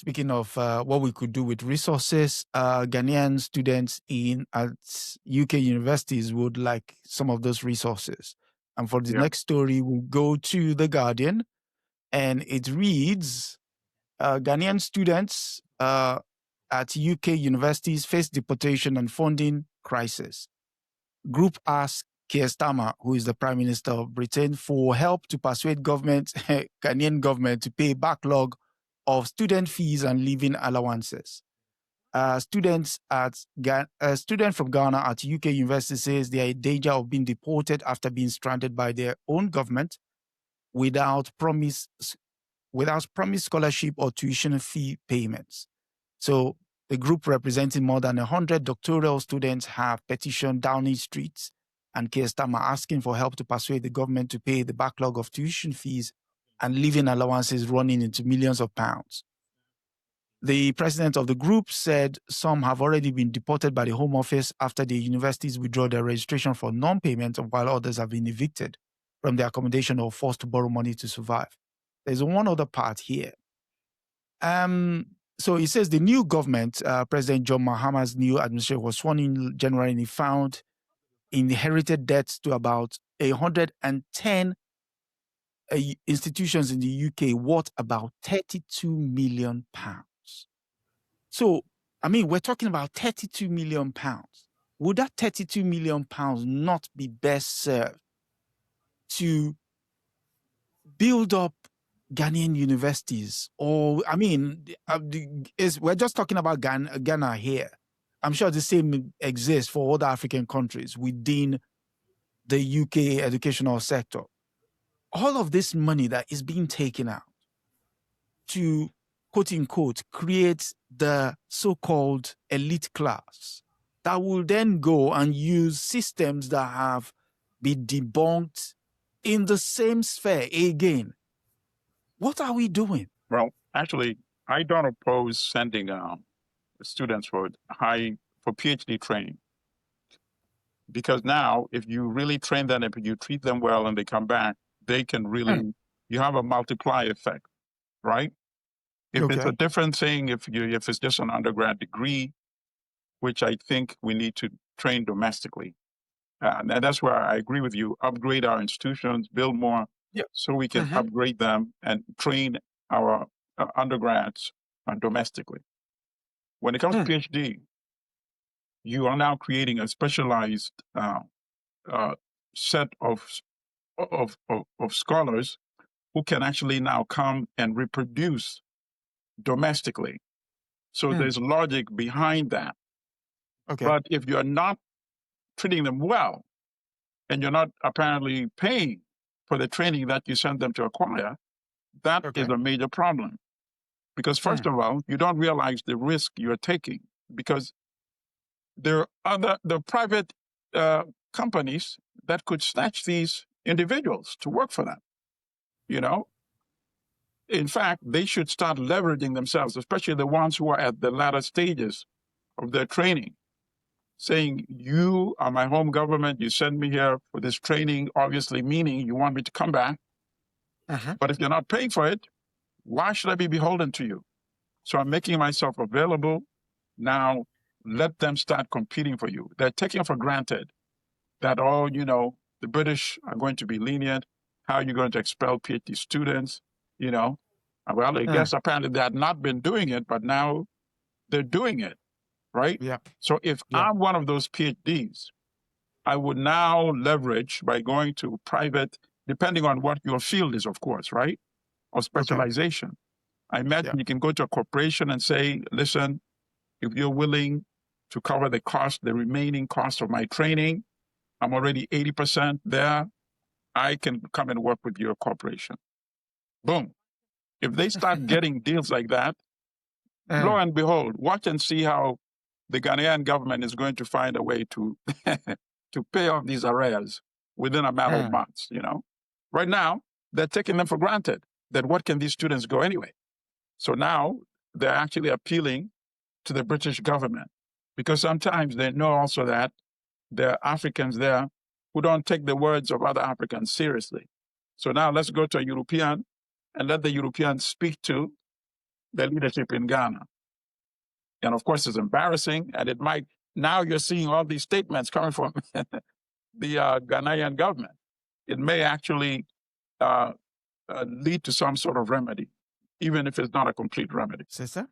speaking of what we could do with resources, Ghanaian students at UK universities would like some of those resources. And for the next story, we'll go to The Guardian, and it reads, Ghanaian students at UK universities face deportation and funding crisis. Group asks Keir Starmer, who is the Prime Minister of Britain, for help to persuade Ghanaian government to pay backlog of student fees and living allowances. A student from Ghana at UK university says they are in danger of being deported after being stranded by their own government without promised scholarship or tuition fee payments. So the group representing more than 100 doctoral students have petitioned Downing Street and Keir Starmer asking for help to persuade the government to pay the backlog of tuition fees and living allowances running into millions of pounds. The president of the group said some have already been deported by the Home Office after the universities withdraw their registration for non-payment, while others have been evicted from their accommodation or forced to borrow money to survive. There's one other part here. So he says the new government, President John Mahama's new administration, was sworn in January, and he found inherited debts to about 110 institutions in the UK worth about £32 million. So, I mean, we're talking about £32 million. Would that £32 million not be best served to build up Ghanaian universities? Or, I mean, we're just talking about Ghana here. I'm sure the same exists for other African countries within the UK educational sector. All of this money that is being taken out to, quote unquote, create the so-called elite class that will then go and use systems that have been debunked in the same sphere again. What are we doing? Well, actually, I don't oppose sending students for PhD training, because now if you really train them, if you treat them well and they come back, they can really, you have a multiplier effect, right? If it's a different thing, if it's just an undergrad degree, which I think we need to train domestically. And that's where I agree with you. Upgrade our institutions, build more, so we can upgrade them and train our undergrads domestically. When it comes to PhD, you are now creating a specialized set of scholars who can actually now come and reproduce domestically. So there's logic behind that. Okay. But if you're not treating them well, and you're not apparently paying for the training that you send them to acquire, that is a major problem. Because first of all, you don't realize the risk you're taking, because there are the private companies that could snatch these individuals to work for them. You know, in fact, they should start leveraging themselves, especially the ones who are at the latter stages of their training, saying, you are my home government, you send me here for this training, obviously meaning you want me to come back. But if you're not paying for it, why should I be beholden to you? So I'm making myself available. Now let them start competing for you. They're taking for granted that, the British are going to be lenient. How are you going to expel PhD students? Well, I guess apparently they had not been doing it, but now they're doing it, right? Yeah. So if I'm one of those PhDs, I would now leverage by going to private, depending on what your field is, of course, right? Or specialization. I imagine you can go to a corporation and say, listen, if you're willing to cover the remaining cost of my training, I'm already 80% there, I can come and work with your corporation. Boom. If they start getting deals like that, lo and behold, watch and see how the Ghanaian government is going to find a way to to pay off these arrears within a matter of months. Right now, they're taking them for granted that what can these students go anyway? So now they're actually appealing to the British government, because sometimes they know also that there are Africans there who don't take the words of other Africans seriously. So now let's go to a European and let the Europeans speak to the leadership in Ghana. And of course, it's embarrassing, and it might, now you're seeing all these statements coming from the Ghanaian government. It may actually lead to some sort of remedy, even if it's not a complete remedy. Sister?